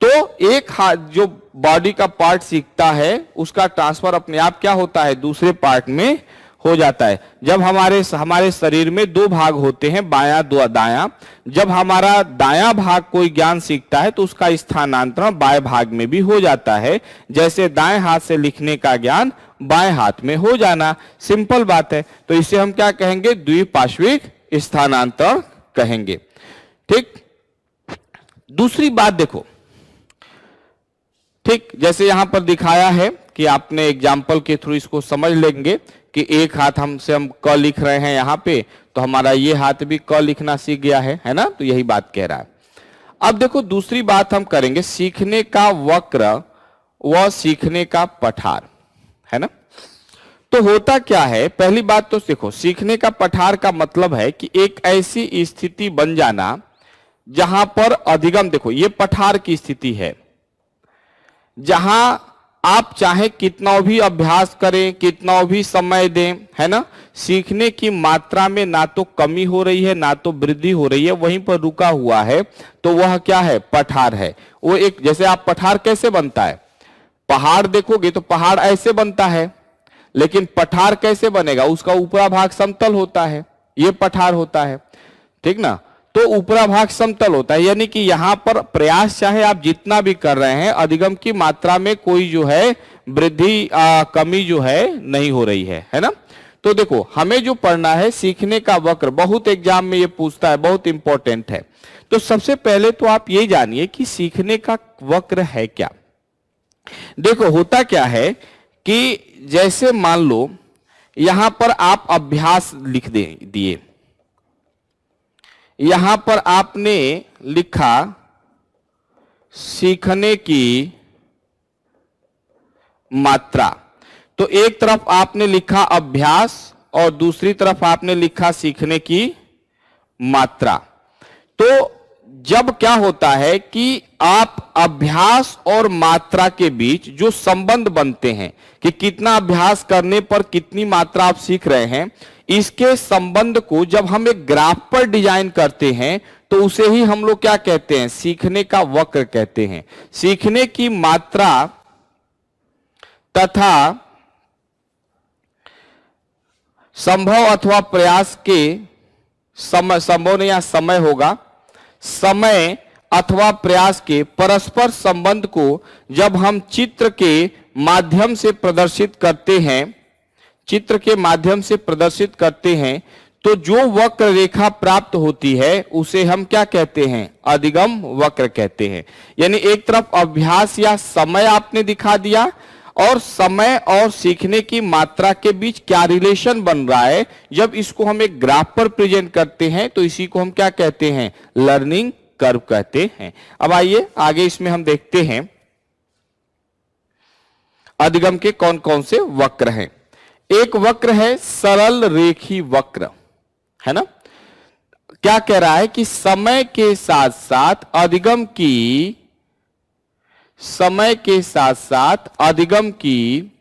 तो एक हाथ जो बॉडी का पार्ट सीखता है उसका ट्रांसफर अपने आप क्या होता है, दूसरे पार्ट में हो जाता है। जब हमारे शरीर में दो भाग होते हैं, बायां दो दायां, जब हमारा दायां भाग कोई ज्ञान सीखता है तो उसका स्थानांतरण बाएं भाग में भी हो जाता है। जैसे दाएं हाथ से लिखने का ज्ञान बाएं हाथ में हो जाना, सिंपल बात है। तो इसे हम क्या कहेंगे, द्विपार्श्विक स्थानांतरण कहेंगे। ठीक, दूसरी बात देखो, ठीक जैसे यहां पर दिखाया है कि आपने एग्जाम्पल के थ्रू इसको समझ लेंगे कि एक हाथ हम क लिख रहे हैं यहां पे, तो हमारा ये हाथ भी क लिखना सीख गया है ना, तो यही बात कह रहा है। अब देखो दूसरी बात हम करेंगे, सीखने का वक्र व सीखने का पठार, है ना। तो होता क्या है, पहली बात तो देखो, सीखने का पठार का मतलब है कि एक ऐसी स्थिति बन जाना जहां पर अधिगम, देखो ये पठार की स्थिति है, जहां आप चाहे कितना भी अभ्यास करें, कितना भी समय दें, है ना, सीखने की मात्रा में ना तो कमी हो रही है ना तो वृद्धि हो रही है, वहीं पर रुका हुआ है, तो वह क्या है, पठार है। वो एक, जैसे आप पठार कैसे बनता है, पहाड़ देखोगे तो पहाड़ ऐसे बनता है, लेकिन पठार कैसे बनेगा, उसका ऊपरा भाग समतल होता है, ये पठार होता है, ठीक ना। तो ऊपरा भाग समतल होता है, यानी कि यहां पर प्रयास चाहे आप जितना भी कर रहे हैं, अधिगम की मात्रा में कोई जो है वृद्धि कमी जो है नहीं हो रही है ना। तो देखो हमें जो पढ़ना है सीखने का वक्र, बहुत एग्जाम में ये पूछता है, बहुत इंपॉर्टेंट है। तो सबसे पहले तो आप ये जानिए कि सीखने का वक्र है क्या। देखो होता क्या है कि जैसे मान लो यहां पर आप अभ्यास लिख दिए, यहां पर आपने लिखा सीखने की मात्रा, तो एक तरफ आपने लिखा अभ्यास और दूसरी तरफ आपने लिखा सीखने की मात्रा। तो जब क्या होता है कि आप अभ्यास और मात्रा के बीच जो संबंध बनते हैं कि कितना अभ्यास करने पर कितनी मात्रा आप सीख रहे हैं, इसके संबंध को जब हम एक ग्राफ पर डिजाइन करते हैं तो उसे ही हम लोग क्या कहते हैं, सीखने का वक्र कहते हैं। सीखने की मात्रा तथा संभव अथवा प्रयास के समय, संभव नहीं या समय होगा, समय अथवा प्रयास के परस्पर संबंध को जब हम चित्र के माध्यम से प्रदर्शित करते हैं, चित्र के माध्यम से प्रदर्शित करते हैं, तो जो वक्र रेखा प्राप्त होती है उसे हम क्या कहते हैं, अधिगम वक्र कहते हैं। यानी एक तरफ अभ्यास या समय आपने दिखा दिया, और समय और सीखने की मात्रा के बीच क्या रिलेशन बन रहा है, जब इसको हम एक ग्राफ पर प्रेजेंट करते हैं तो इसी को हम क्या कहते हैं, लर्निंग कर्व कहते हैं। अब आइए आगे इसमें हम देखते हैं अधिगम के कौन कौन से वक्र हैं। एक वक्र है सरल रेखी वक्र, है ना। क्या कह रहा है कि समय के साथ साथ अधिगम की, समय के साथ साथ अधिगम की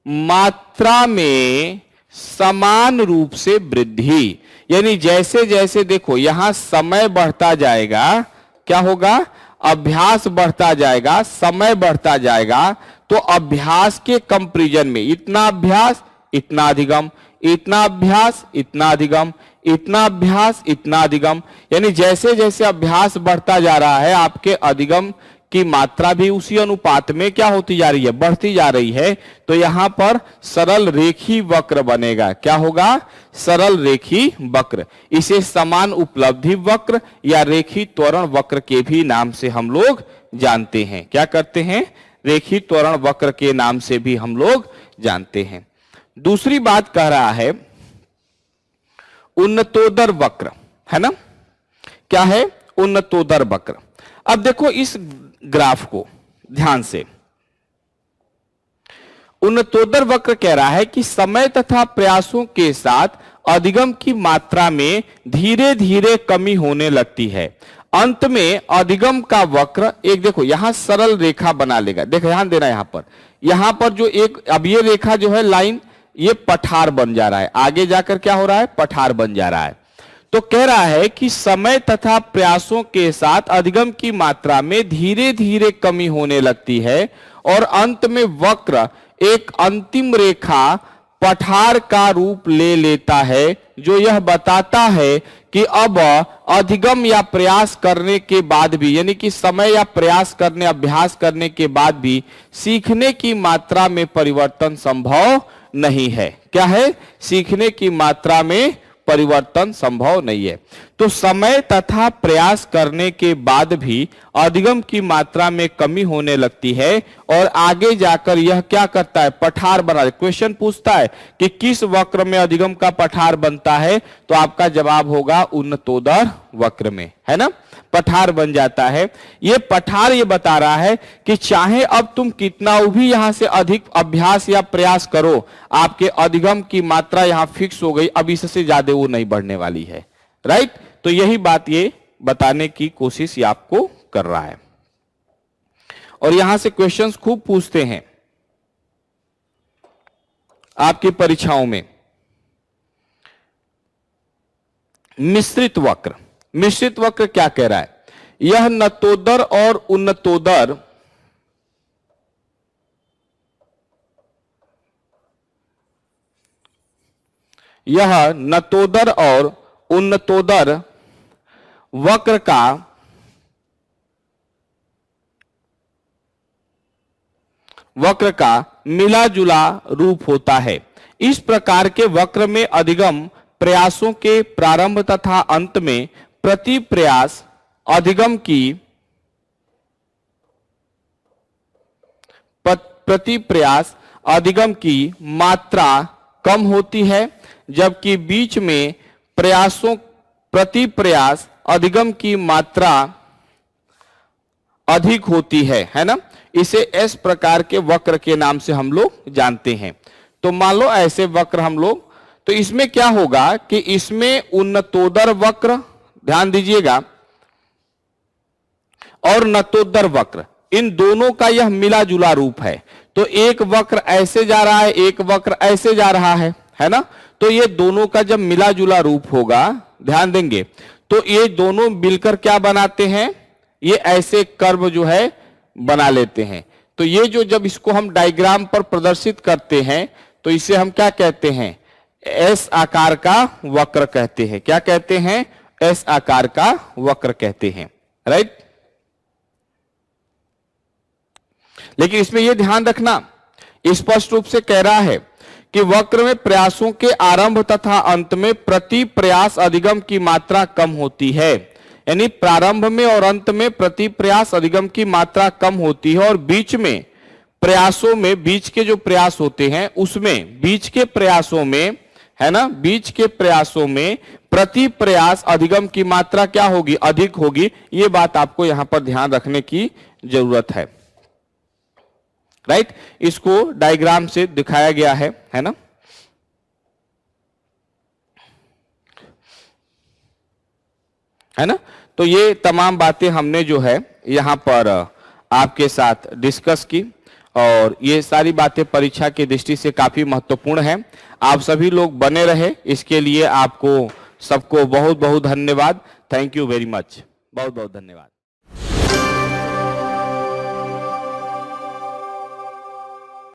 मात्रा में समान रूप से वृद्धि, यानी जैसे जैसे देखो यहां समय बढ़ता जाएगा, क्या होगा, अभ्यास बढ़ता जाएगा, समय बढ़ता जाएगा, तो अभ्यास के कंपैरिजन में इतना अभ्यास इतना अधिगम, इतना अभ्यास इतना अधिगम, इतना अभ्यास इतना अधिगम, यानी जैसे जैसे अभ्यास बढ़ता जा रहा है आपके अधिगम की मात्रा भी उसी अनुपात में क्या होती जा रही है, बढ़ती जा रही है। तो यहां पर सरल रेखी वक्र बनेगा, क्या होगा, सरल रेखी वक्र। इसे समान उपलब्धि वक्र या रेखी त्वरण वक्र के भी नाम से हम लोग जानते हैं। क्या करते हैं, रेखी त्वरण वक्र के नाम से भी हम लोग जानते हैं। दूसरी बात कह रहा है उन्नतोदर वक्र, है ना। क्या है, उन्नतोदर वक्र। अब देखो इस ग्राफ को ध्यान से, उन्नतोदर वक्र कह रहा है कि समय तथा प्रयासों के साथ अधिगम की मात्रा में धीरे धीरे कमी होने लगती है। अंत में अधिगम का वक्र एक, देखो यहां सरल रेखा बना लेगा, देखो ध्यान देना, यहां पर जो एक, अब ये रेखा जो है लाइन, ये पठार बन जा रहा है, आगे जाकर क्या हो रहा है, पठार बन जा रहा है। तो कह रहा है कि समय तथा प्रयासों के साथ अधिगम की मात्रा में धीरे धीरे कमी होने लगती है और अंत में वक्र एक अंतिम रेखा पठार का रूप ले लेता है, जो यह बताता है कि अब अधिगम या प्रयास करने के बाद भी, यानी कि समय या प्रयास करने, अभ्यास करने के बाद भी सीखने की मात्रा में परिवर्तन संभव नहीं है। क्या है? सीखने की मात्रा में परिवर्तन संभव नहीं है। तो समय तथा प्रयास करने के बाद भी अधिगम की मात्रा में कमी होने लगती है और आगे जाकर यह क्या करता है? पठार बना। क्वेश्चन पूछता है कि किस वक्र में अधिगम का पठार बनता है, तो आपका जवाब होगा उन्नतोदर वक्र में, है ना, पठार बन जाता है। ये पठार ये बता रहा है कि चाहे अब तुम कितना भी यहां से अधिक अभ्यास या प्रयास करो, आपके अधिगम की मात्रा यहां फिक्स हो गई, अब इससे ज्यादा वो नहीं बढ़ने वाली है। राइट? तो यही बात ये बताने की कोशिश ये आपको कर रहा है। और यहां से क्वेश्चंस खूब पूछते हैं आपकी परीक्षाओं में। मिश्रित वक्र, मिश्रित वक्र क्या कह रहा है? यह नतोदर और उन्नतोदर यह नतोदर और उन्नतोदर वक्र का मिला जुला रूप होता है। इस प्रकार के वक्र में अधिगम प्रयासों के प्रारंभ तथा अंत में प्रति प्रयास अधिगम की मात्रा कम होती है, जबकि बीच में प्रति प्रयास अधिगम की मात्रा अधिक होती है ना। इसे इस प्रकार के वक्र के नाम से हम लोग जानते हैं। तो मान लो ऐसे वक्र हम लोग, तो इसमें क्या होगा कि इसमें उन्नतोदर वक्र, ध्यान दीजिएगा, और नतोदर वक्र, इन दोनों का यह मिला जुला रूप है। तो एक वक्र ऐसे जा रहा है, एक वक्र ऐसे जा रहा है ना। तो ये दोनों का जब मिला जुला रूप होगा, ध्यान देंगे, तो ये दोनों मिलकर क्या बनाते हैं? ये ऐसे कर्व जो है बना लेते हैं। तो ये जो जब इसको हम डायग्राम पर प्रदर्शित करते हैं, तो इसे हम क्या कहते हैं? एस आकार का वक्र कहते हैं। क्या कहते हैं? एस आकार का वक्र कहते हैं। राइट? लेकिन इसमें यह ध्यान रखना, स्पष्ट रूप से कह रहा है कि वक्र में प्रयासों के आरंभ तथा अंत में प्रति प्रयास अधिगम की मात्रा कम होती है। यानी प्रारंभ में और अंत में प्रति प्रयास अधिगम की मात्रा कम होती है, और बीच में प्रयासों में, बीच के जो प्रयास होते हैं उसमें, बीच के प्रयासों में, है ना, बीच के प्रयासों में प्रति प्रयास अधिगम की मात्रा क्या होगी? अधिक होगी। ये बात आपको यहां पर ध्यान रखने की जरूरत है। राइट? इसको डायग्राम से दिखाया गया है ना। है ना। तो ये तमाम बातें हमने जो है यहां पर आपके साथ डिस्कस की, और ये सारी बातें परीक्षा की दृष्टि से काफी महत्वपूर्ण है। आप सभी लोग बने रहे, इसके लिए आपको सबको बहुत बहुत धन्यवाद। Thank you very much. बहुत बहुत धन्यवाद।